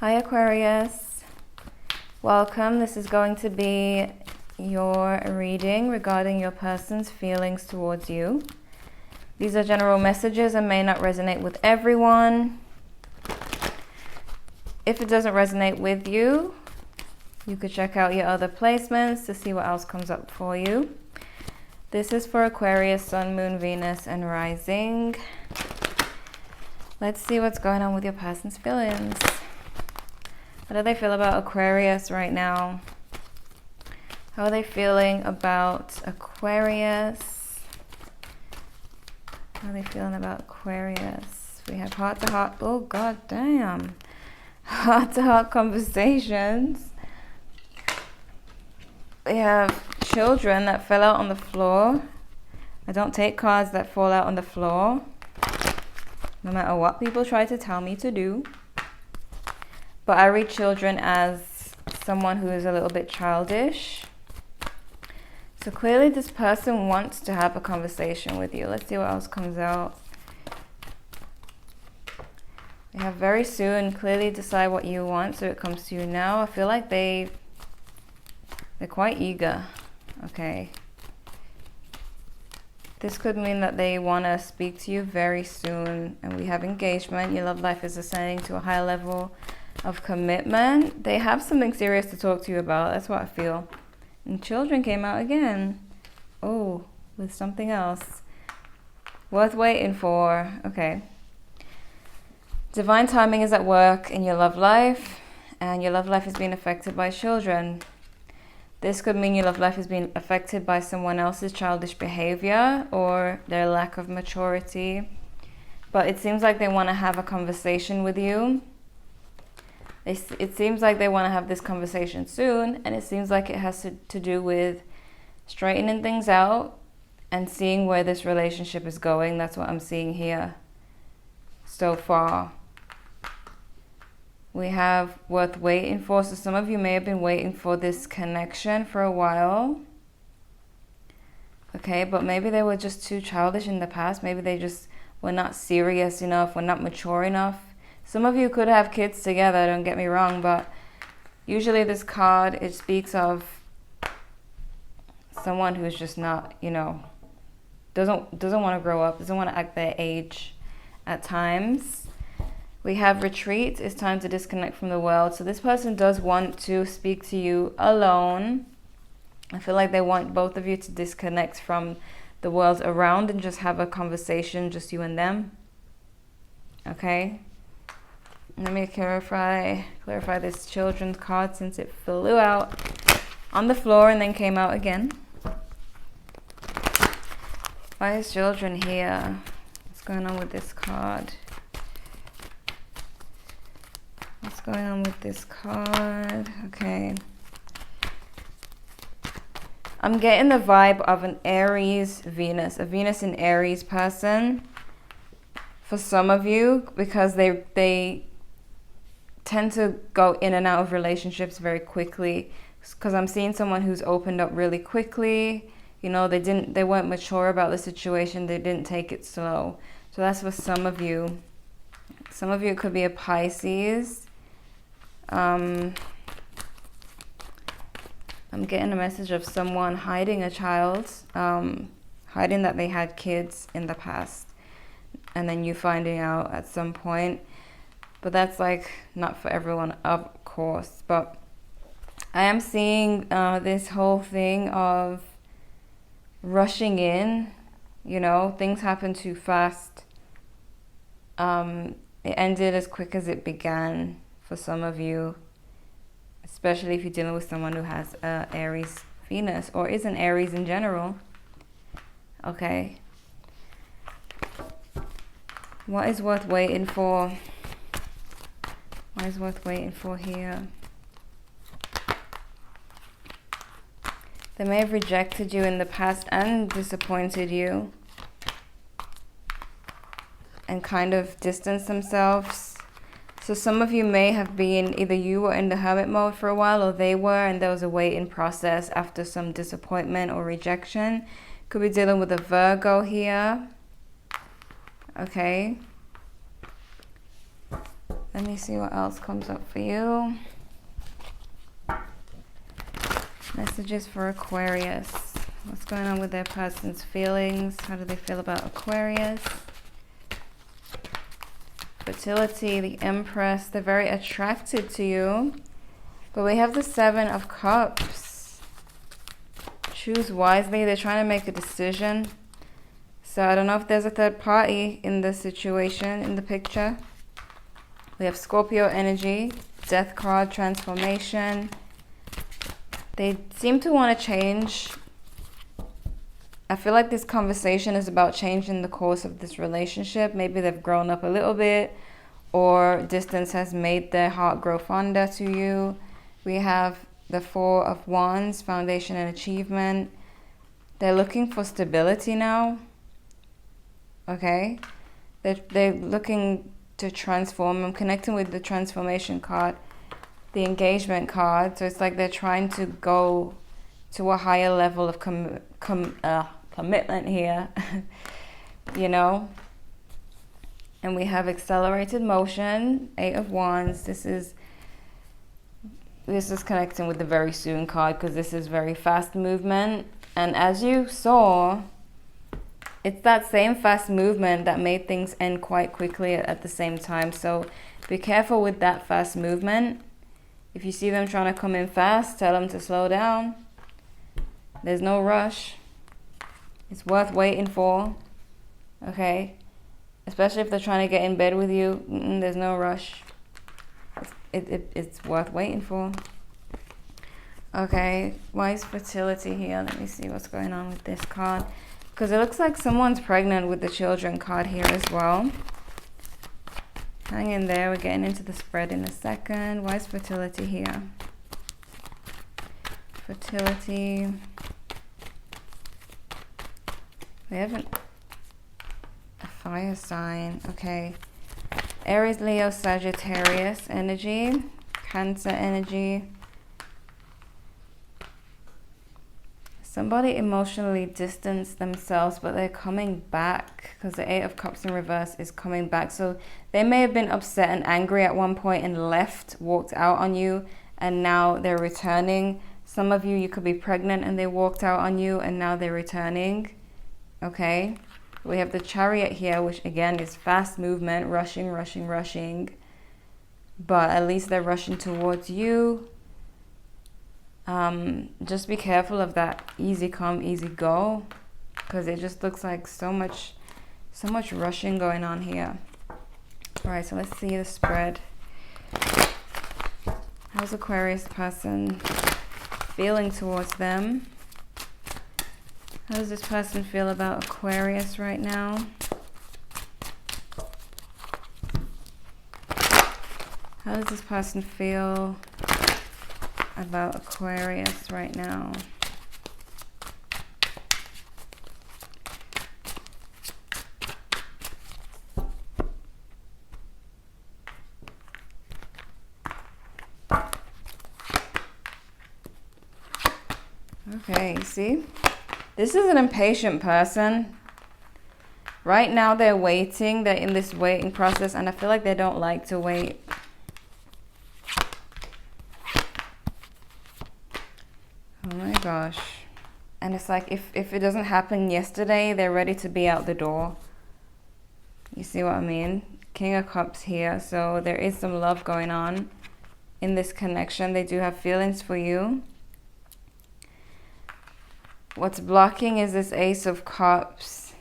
Hi Aquarius, welcome. This is going to be your reading regarding your person's feelings towards you. These are general messages and may not resonate with everyone. If it doesn't resonate with you, you could check out your other placements to see what else comes up for you. This is for Aquarius, Sun, Moon, Venus, and Rising. Let's see what's going on with your person's feelings. How do they feel about Aquarius right now? How are they feeling about Aquarius? How are they feeling about Aquarius? We have heart to heart. Oh, god damn. Heart to heart conversations. We have children that fell out on the floor. I don't take cards that fall out on the floor, no matter what people try to tell me to do. But I read children as someone who is a little bit childish. So clearly this person wants to have a conversation with you. Let's see what else comes out. We have very soon. Clearly decide what you want, so it comes to you now. I feel like they're quite eager. Okay. This could mean that they want to speak to you very soon. And we have engagement. Your love life is ascending to a higher level of commitment. They have something serious to talk to you about. That's what I feel. And children came out again. Oh, with something else. Worth waiting for. Okay. Divine timing is at work in your love life. And your love life is being affected by children. This could mean your love life is being affected by someone else's childish behavior or their lack of maturity. But it seems like they want to have a conversation with you. It seems like they want to have this conversation soon, and it seems like it has to do with straightening things out and seeing where this relationship is going. That's what I'm seeing here so far. We have worth waiting for. So some of you may have been waiting for this connection for a while. Okay, but maybe they were just too childish in the past. Maybe they just were not serious enough, were not mature enough. Some of you could have kids together, don't get me wrong, but usually this card, it speaks of someone who's just not, doesn't want to grow up, doesn't want to act their age at times. We have retreat. It's time to disconnect from the world. So this person does want to speak to you alone. I feel like they want both of you to disconnect from the world around and just have a conversation, just you and them. Okay? Let me clarify this children's card since it flew out on the floor and then came out again. Why is children here? What's going on with this card? What's going on with this card? Okay. I'm getting the vibe of an Aries Venus, a Venus in Aries person for some of you, because they tend to go in and out of relationships very quickly, because I'm seeing someone who's opened up really quickly. They weren't mature about the situation. They didn't take it slow. So that's for some of you. Some of you could be a Pisces. I'm getting a message of someone hiding a child, hiding that they had kids in the past, and then you finding out at some point. But that's not for everyone, of course. But I am seeing this whole thing of rushing in. Things happen too fast. It ended as quick as it began for some of you, especially if you're dealing with someone who has Aries Venus or is an Aries in general. Okay. What is worth waiting for? What is worth waiting for here? They may have rejected you in the past and disappointed you and kind of distanced themselves. So some of you may have been, either you were in the hermit mode for a while or they were, and there was a waiting process after some disappointment or rejection. Could be dealing with a Virgo here. Okay. Let me see what else comes up for you. Messages for Aquarius. What's going on with their person's feelings? How do they feel about Aquarius? Fertility, the Empress. They're very attracted to you. But we have the Seven of Cups. Choose wisely. They're trying to make a decision. So I don't know if there's a third party in the situation, in the picture. We have Scorpio energy, Death card, transformation. They seem to want to change. I feel like this conversation is about changing the course of this relationship. Maybe they've grown up a little bit, or distance has made their heart grow fonder to you. We have the Four of Wands, foundation and achievement. They're looking for stability now. Okay? They're looking to transform. I'm connecting with the transformation card, the engagement card. So it's like they're trying to go to a higher level of commitment here, you know. And we have accelerated motion, Eight of Wands. This is connecting with the very soon card, because this is very fast movement. And as you saw, it's that same fast movement that made things end quite quickly at the same time. So be careful with that fast movement. If you see them trying to come in fast, tell them to slow down. There's no rush. It's worth waiting for. Okay? Especially if they're trying to get in bed with you. There's no rush. It's worth waiting for. Okay. Why is fertility here? Let me see what's going on with this card. Because it looks like someone's pregnant with the children card here as well. Hang in there. We're getting into the spread in a second. Why is fertility here? Fertility. We have a fire sign. Okay. Aries, Leo, Sagittarius energy. Cancer energy. Somebody emotionally distanced themselves, but they're coming back, because the Eight of Cups in reverse is coming back. So they may have been upset and angry at one point and left, walked out on you, and now they're returning. Some of you, you could be pregnant and they walked out on you and now they're returning. Okay. We have the Chariot here, which again is fast movement, rushing, rushing, rushing. But at least they're rushing towards you. Just be careful of that easy come, easy go, because it just looks like so much rushing going on here. All right, so let's see the spread. How's Aquarius person feeling towards them? How does this person feel about Aquarius right now? How does this person feel about Aquarius right now? Okay, see? This is an impatient person. Right now they're waiting. They're in this waiting process, and I feel like they don't like to wait. Oh my gosh. And it's like if it doesn't happen yesterday, they're ready to be out the door. You see what I mean? King of Cups here. So there is some love going on in this connection. They do have feelings for you. What's blocking is this Ace of Cups.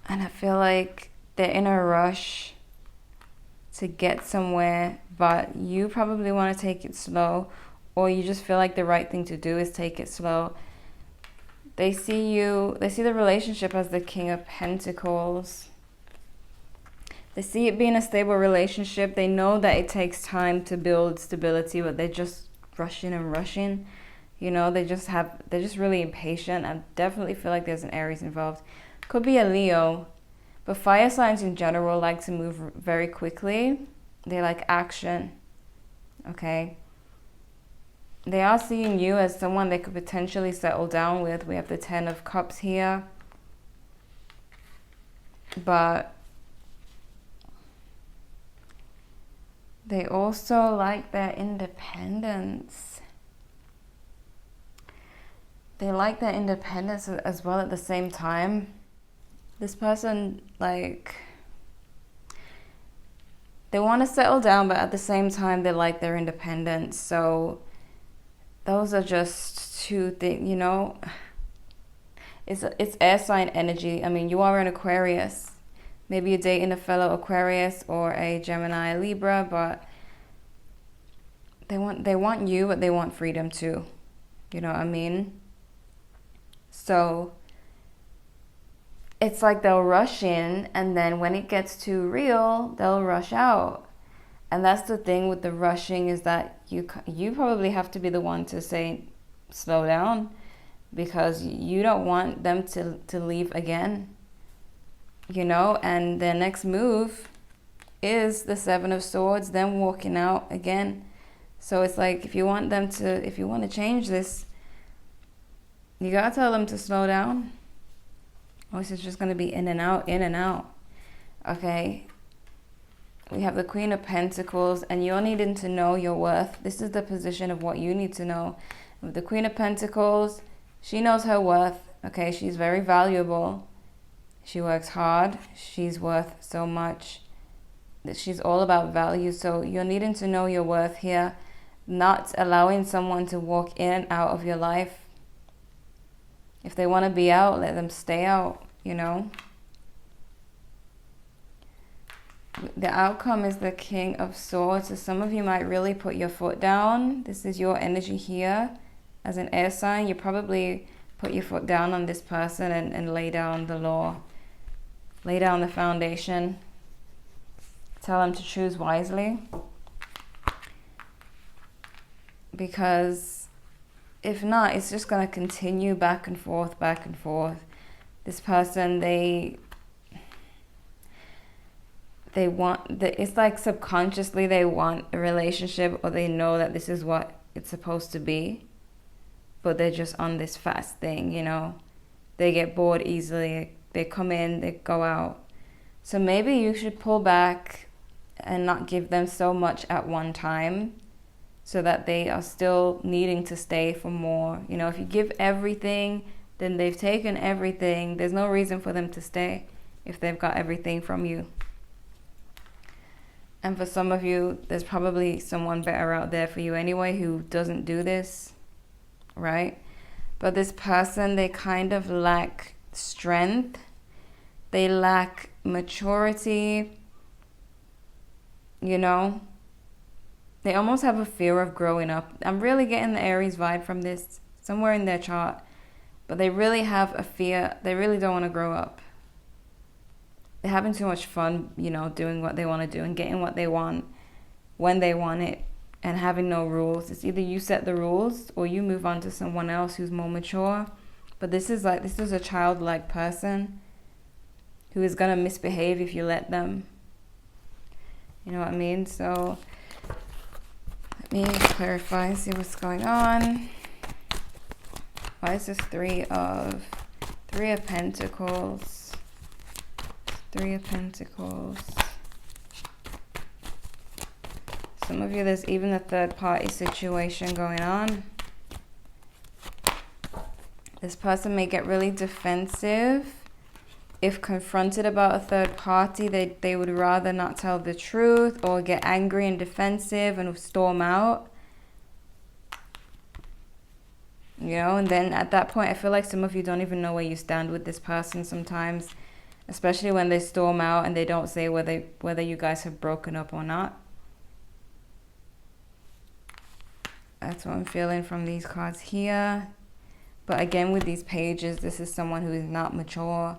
And I feel like they're in a rush to get somewhere, but you probably want to take it slow, or you just feel like the right thing to do is take it slow. They see the relationship as the King of Pentacles. They see it being a stable relationship. They know that it takes time to build stability, but they're just rushing and rushing. You know, they're just really impatient. I definitely feel like there's an Aries involved. Could be a Leo. But fire signs in general like to move very quickly. They like action. Okay. They are seeing you as someone they could potentially settle down with. We have the Ten of Cups here. But They also like their independence. They like their independence as well at the same time. This person, like, they want to settle down, but at the same time, they like their independence. So those are just two things, you know. It's air sign energy. I mean, you are an Aquarius. Maybe you're dating a fellow Aquarius or a Gemini, Libra, but they want you, but they want freedom too. You know what I mean? So it's like they'll rush in, and then when it gets too real, they'll rush out. And that's the thing with the rushing, is that you probably have to be the one to say, slow down, because you don't want them to leave again. You know, and their next move is the Seven of Swords, them walking out again. So it's like, if you want to change this, you gotta tell them to slow down. Or it's just gonna be in and out, in and out. Okay. We have the Queen of Pentacles, and you're needing to know your worth. This is the position of what you need to know. With the Queen of Pentacles, she knows her worth. Okay, she's very valuable. She works hard. She's worth so much. She's all about value. So you're needing to know your worth here. Not allowing someone to walk in and out of your life. If they want to be out, let them stay out, you know. The outcome is the King of Swords. So some of you might really put your foot down. This is your energy here. As an air sign, you probably put your foot down on this person and lay down the law. Lay down the foundation. Tell them to choose wisely. Because if not, it's just going to continue back and forth, back and forth. This person, they want, it's like subconsciously they want a relationship, or they know that this is what it's supposed to be. But they're just on this fast thing, you know. They get bored easily. They come in, they go out. So maybe you should pull back and not give them so much at one time, so that they are still needing to stay for more. You know, if you give everything, then they've taken everything. There's no reason for them to stay if they've got everything from you. And for some of you, there's probably someone better out there for you anyway who doesn't do this, right? But this person, they kind of lack strength. They lack maturity, you know. They almost have a fear of growing up. I'm really getting the Aries vibe from this, somewhere in their chart. But they really have a fear. They really don't want to grow up. They're having too much fun, you know, doing what they want to do and getting what they want when they want it, and having no rules. It's either you set the rules or you move on to someone else who's more mature. But this is a childlike person who is going to misbehave if you let them. You know what I mean? So let me clarify and see what's going on. Why is this Three of Pentacles? Three of Pentacles. Some of you, there's even a third party situation going on. This person may get really defensive. If confronted about a third party, they would rather not tell the truth, or get angry and defensive and storm out. You know, and then at that point, I feel like some of you don't even know where you stand with this person sometimes. Especially when they storm out and they don't say whether you guys have broken up or not. That's what I'm feeling from these cards here. But again, with these pages, this is someone who is not mature.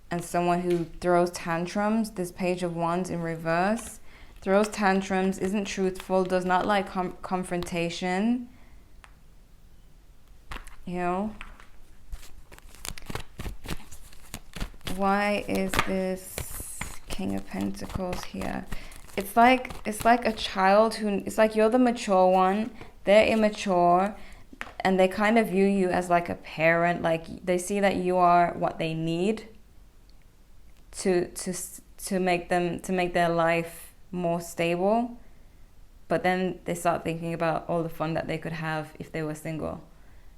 And someone who throws tantrums. This Page of Wands in reverse. Throws tantrums, isn't truthful, does not like confrontation. You know? Why is this King of Pentacles here? It's like a child who, it's like you're the mature one, they're immature, and they kind of view you as like a parent. Like they see that you are what they need to make their life more stable. But then they start thinking about all the fun that they could have if they were single.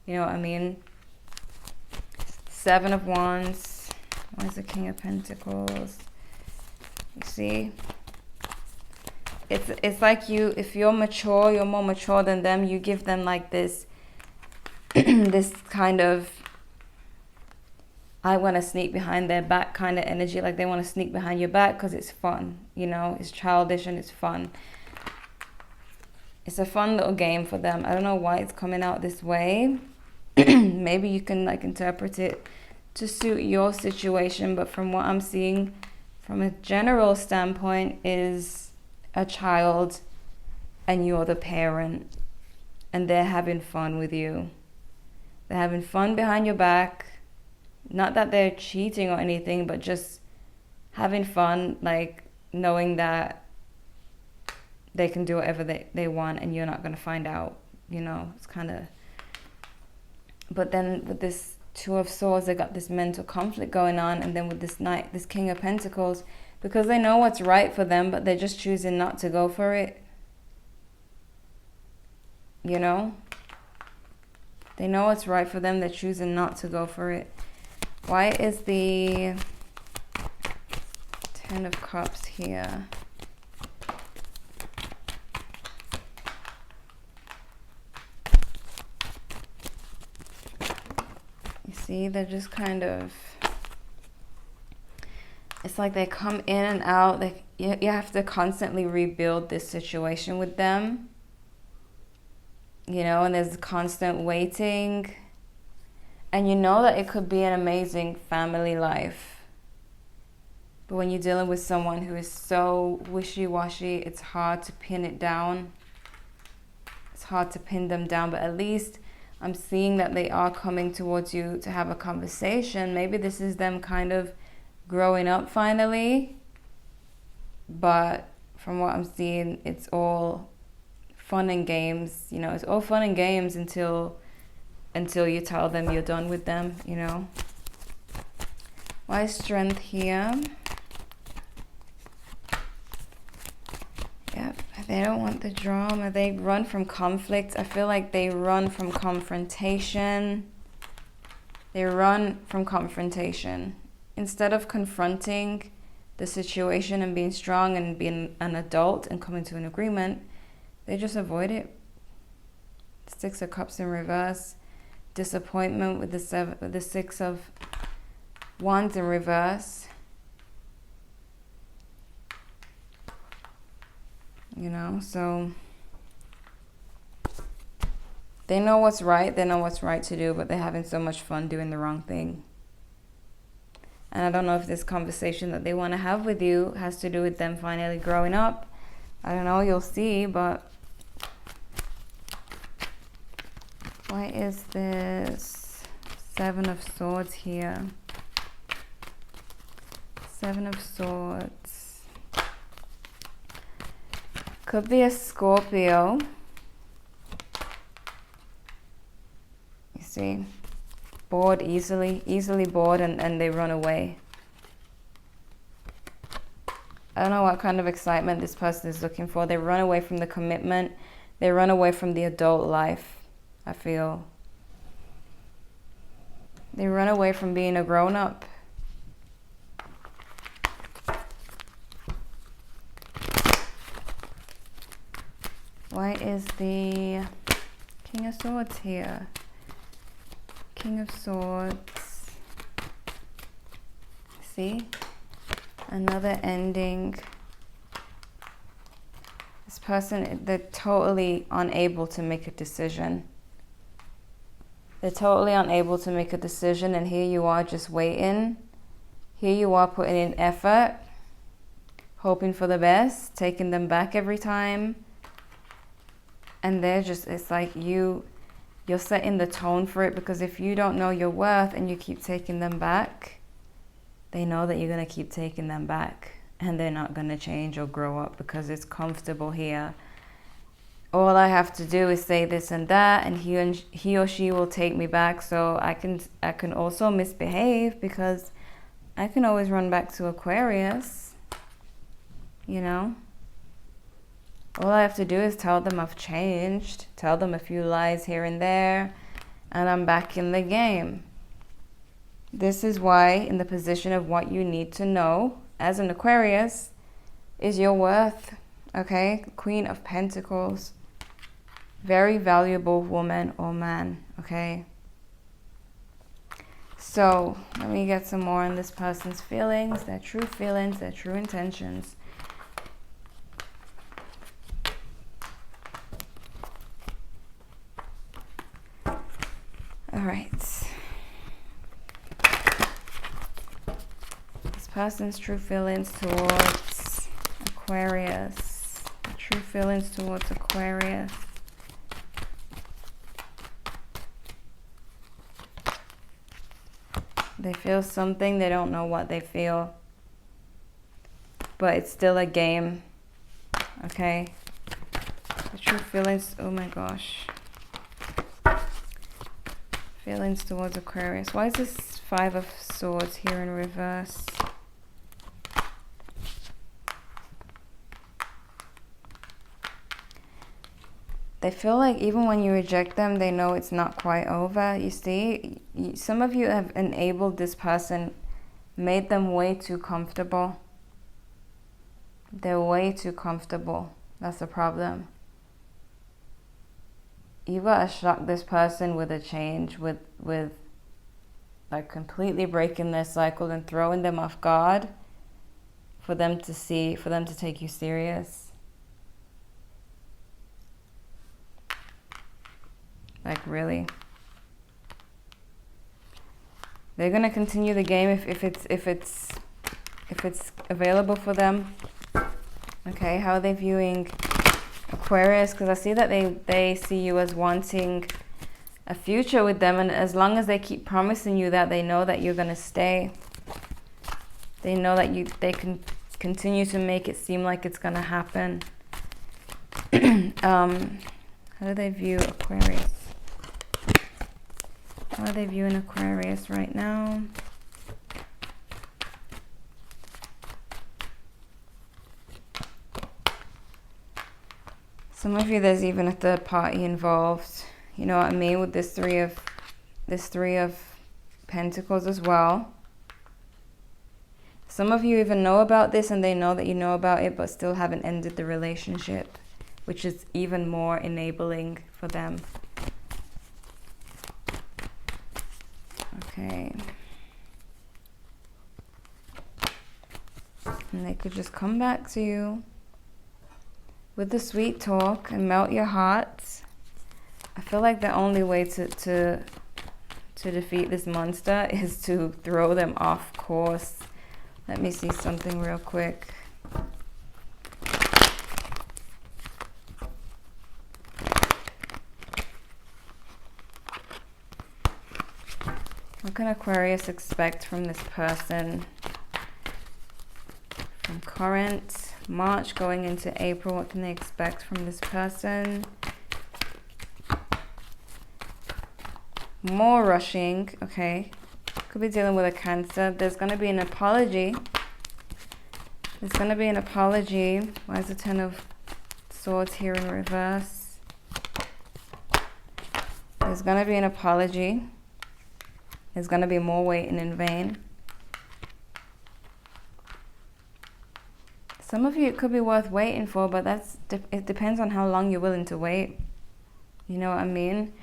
You know what I mean? 7 of Wands. Where's the King of Pentacles? You see? It's like you, if you're mature, you're more mature than them, you give them like this, this kind of, I want to sneak behind their back kind of energy. Like they want to sneak behind your back because it's fun, you know, it's childish and it's fun. It's a fun little game for them. I don't know why it's coming out this way. Maybe you can like interpret it to suit your situation, but from what I'm seeing from a general standpoint is a child and you're the parent and they're having fun with you. They're having fun behind your back. Not that they're cheating or anything, but just having fun, like knowing that they can do whatever they want and you're not going to find out, you know. It's kind of, but then with this 2 of Swords, they got this mental conflict going on, and then with this Knight, this King of Pentacles, because they know what's right for them, but they're just choosing not to go for it, you know. They know what's right for them, they're choosing not to go for it. Why is the 10 of Cups here? You see, they're just kind of, it's like they come in and out. You have to constantly rebuild this situation with them, you know, and there's constant waiting. And you know that it could be an amazing family life. But when you're dealing with someone who is so wishy-washy, it's hard to pin it down. It's hard to pin them down, but at least I'm seeing that they are coming towards you to have a conversation. Maybe this is them kind of growing up finally. But from what I'm seeing, it's all fun and games. You know, it's all fun and games until you tell them you're done with them, you know. Why is Strength here? Yep, they don't want the drama. They run from conflict. I feel like they run from confrontation. They run from confrontation. Instead of confronting the situation and being strong and being an adult and coming to an agreement, they just avoid it. 6 of Cups in reverse. Disappointment with the 6 of Wands in reverse. You know, so they know what's right. They know what's right to do, but they're having so much fun doing the wrong thing. And I don't know if this conversation that they want to have with you has to do with them finally growing up. I don't know, you'll see, but why is this 7 of Swords here? 7 of Swords. Could be a Scorpio. You see, bored easily bored, and they run away. I don't know what kind of excitement this person is looking for. They run away from the commitment. They run away from the adult life, I feel. They run away from being a grown-up. Why is the King of Swords here? King of Swords. See? Another ending. This person, they're totally unable to make a decision. They're totally unable to make a decision, and here you are just waiting. Here you are putting in effort, hoping for the best, taking them back every time. And they're just, it's like you're setting the tone for it, because if you don't know your worth and you keep taking them back, they know that you're going to keep taking them back, and they're not going to change or grow up because it's comfortable here. All I have to do is say this and that, and he or she will take me back. So I can also misbehave, because I can always run back to Aquarius, you know. All I have to do is tell them I've changed, tell them a few lies here and there, and I'm back in the game. This is why, in the position of what you need to know as an Aquarius, is your worth, okay? Queen of Pentacles. Very valuable woman or man, okay? So, let me get some more on this person's feelings, their true feelings, their true intentions. All right. This person's true feelings towards Aquarius. True feelings towards Aquarius. They feel something, they don't know what they feel. But it's still a game. Okay? The true feelings, oh my gosh. Feelings towards Aquarius. Why is this Five of Swords here in reverse? They feel like even when you reject them, they know it's not quite over. You see, some of you have enabled this person, made them way too comfortable. They're way too comfortable. That's the problem. You gotta shock this person with a change, with like completely breaking their cycle and throwing them off guard for them to see, for them to take you serious. Like, really. They're gonna continue the game if it's available for them. Okay, how are they viewing Aquarius? Because I see that they see you as wanting a future with them, and as long as they keep promising you that, they know that you're gonna stay. They know that they can continue to make it seem like it's gonna happen. How do they view Aquarius? How are they viewing Aquarius right now? Some of you, there's even a third party involved. You know what I mean? With this three of Pentacles as well. Some of you even know about this and they know that you know about it, but still haven't ended the relationship, which is even more enabling for them. Okay. And they could just come back to you with the sweet talk and melt your heart. I feel like the only way to defeat this monster is to throw them off course. Let me see something real quick. What can Aquarius expect from this person? From current March going into April, what can they expect from this person? More rushing, okay. Could be dealing with a Cancer. There's going to be an apology. There's going to be an apology. Why is the Ten of Swords here in reverse? There's going to be an apology. There's going to be more waiting in vain. Some of you, it could be worth waiting for, but it depends on how long you're willing to wait. You know what I mean?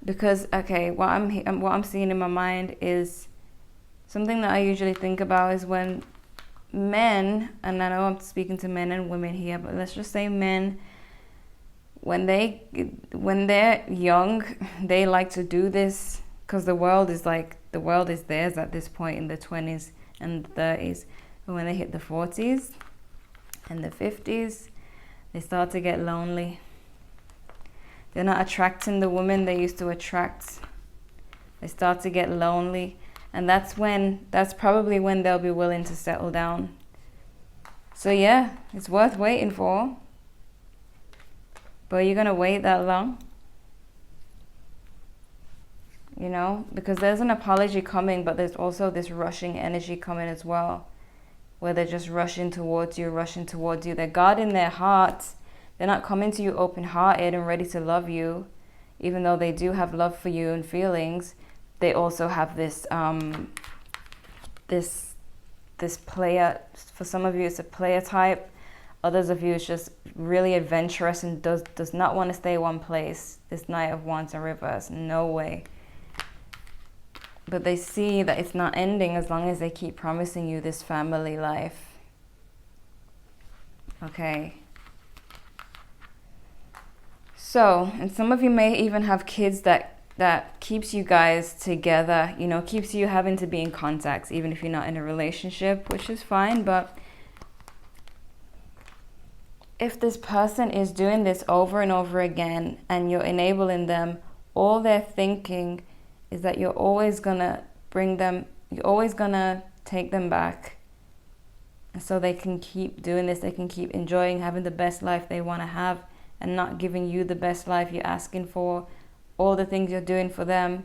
Because, okay, what I'm seeing in my mind is something that I usually think about is when men, and I know I'm speaking to men and women here, but let's just say men, when they're young, they like to do this because the world is theirs at this point in the 20s and the 30s. But when they hit the 40s and the 50s, they start to get lonely. They're not attracting the woman they used to attract. They start to get lonely. And that's probably when they'll be willing to settle down. So yeah, it's worth waiting for. But are you going to wait that long? You know, because there's an apology coming, but there's also this rushing energy coming as well, where they're just rushing towards you. They're guarding their hearts. They're not coming to you open-hearted and ready to love you. Even though they do have love for you and feelings, they also have this this player. For some of you, it's a player type. Others of you, it's just really adventurous and does not want to stay one place. This Knight of Wands in reverse, no way. But they see that it's not ending as long as they keep promising you this family life. Okay. So, and some of you may even have kids that keeps you guys together, you know, keeps you having to be in contact, even if you're not in a relationship, which is fine. But if this person is doing this over and over again and you're enabling them, all they're thinking is that you're always gonna bring them, you're always gonna take them back. And so they can keep doing this, they can keep enjoying having the best life they want to have and not giving you the best life you're asking for. All the things you're doing for them,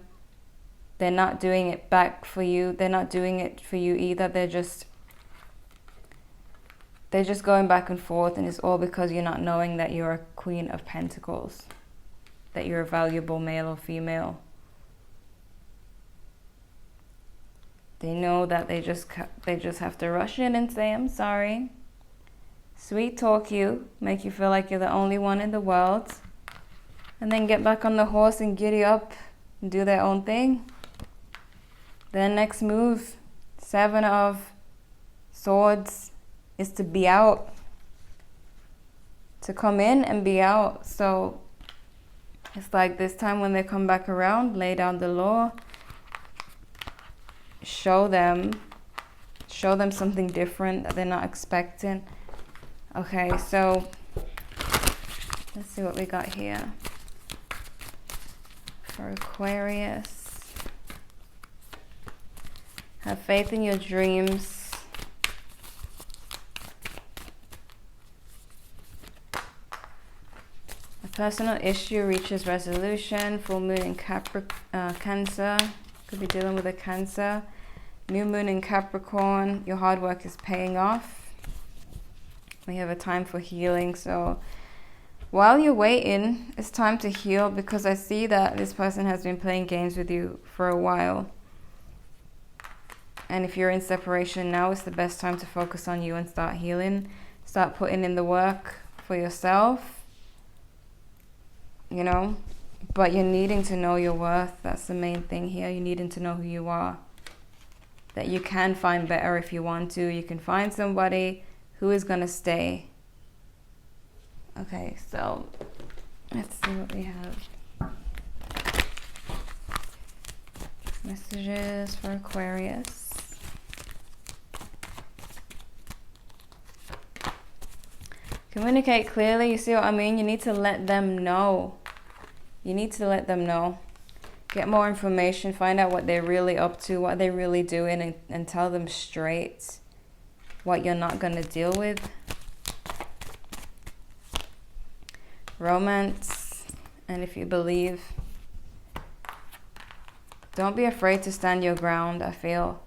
they're not doing it back for you. They're not doing it for you either. They're just going back and forth, and it's all because you're not knowing that you're a Queen of Pentacles, that you're a valuable male or female. They know that they just have to rush in and say, I'm sorry. Sweet talk you, make you feel like you're the only one in the world, and then get back on the horse and giddy up and do their own thing. Their next move, 7 of Swords, is to be out, to come in and be out. So it's like this time when they come back around, lay down the law, show them something different that they're not expecting. Okay, so let's see what we got here for Aquarius. Have faith in your dreams. A personal issue reaches resolution. Full moon in Cancer. Could be dealing with a Cancer. New moon in Capricorn. Your hard work is paying off. We have a time for healing. So while you're waiting, it's time to heal, because I see that this person has been playing games with you for a while. And if you're in separation now, it's the best time to focus on you and start healing. Start putting in the work for yourself, you know. But you're needing to know your worth. That's the main thing here. You're needing to know who you are. That you can find better if you want to. You can find somebody who is going to stay. Okay, so let's see what we have. Messages for Aquarius. Communicate clearly. You see what I mean? You need to let them know. You need to let them know. Get more information. Find out what they're really up to, what they're really doing, and tell them straight what you're not going to deal with. Romance. And if you believe, don't be afraid to stand your ground, I feel.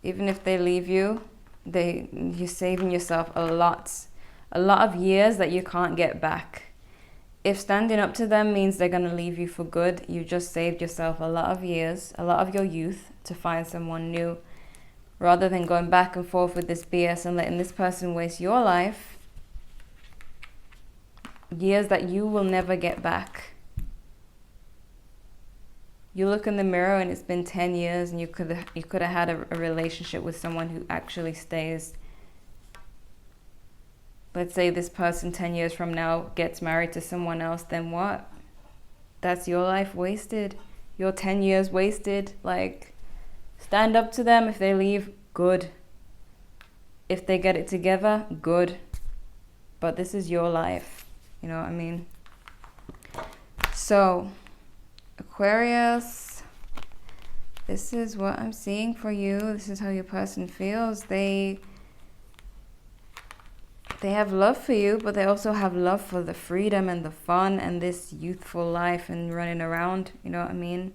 Even if they leave you, you're saving yourself a lot of years that you can't get back. If standing up to them means they're going to leave you for good, you just saved yourself a lot of years, a lot of your youth, to find someone new. Rather than going back and forth with this BS and letting this person waste your life, years that you will never get back. You look in the mirror and it's been 10 years and you could have had a relationship with someone who actually stays. Let's say this person 10 years from now gets married to someone else, then what? That's your life wasted. Your 10 years wasted. Like, stand up to them. If they leave, good. If they get it together, good. But this is your life. You know what I mean? So, Aquarius, this is what I'm seeing for you. This is how your person feels. They have love for you, but they also have love for the freedom and the fun and this youthful life and running around. You know what I mean?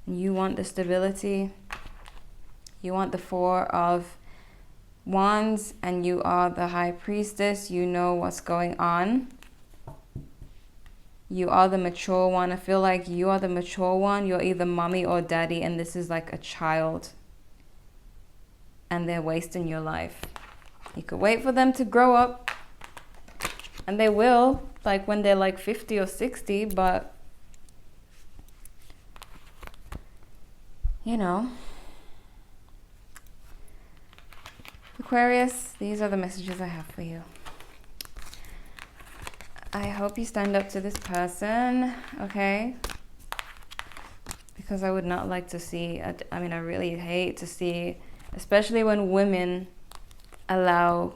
You want the stability. You want the 4 of Wands and you are the High Priestess. You know what's going on. You are the mature one. I feel like you are the mature one. You're either mommy or daddy, and this is like a child. And they're wasting your life. You could wait for them to grow up. And they will, like when they're like 50 or 60, but you know. Aquarius, these are the messages I have for you. I hope you stand up to this person, okay? Because I would not like to see, I mean, I really hate to see, especially when women allow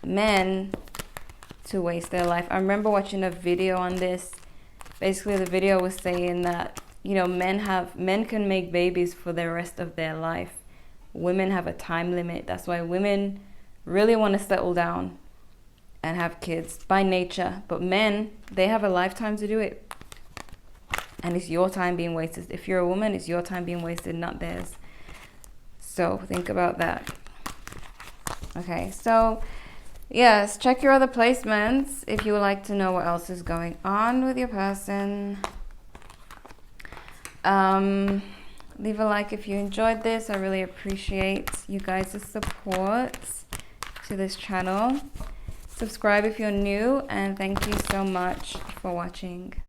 men to waste their life. I remember watching a video on this. Basically, the video was saying that, you know, men can make babies for the rest of their life. Women have a time limit. That's why women really want to settle down and have kids by nature. But men, they have a lifetime to do it. And it's your time being wasted. If you're a woman, it's your time being wasted, not theirs. So think about that. Okay, so yes, check your other placements if you would like to know what else is going on with your person. Leave a like if you enjoyed this. I really appreciate you guys' support to this channel. Subscribe if you're new, and thank you so much for watching.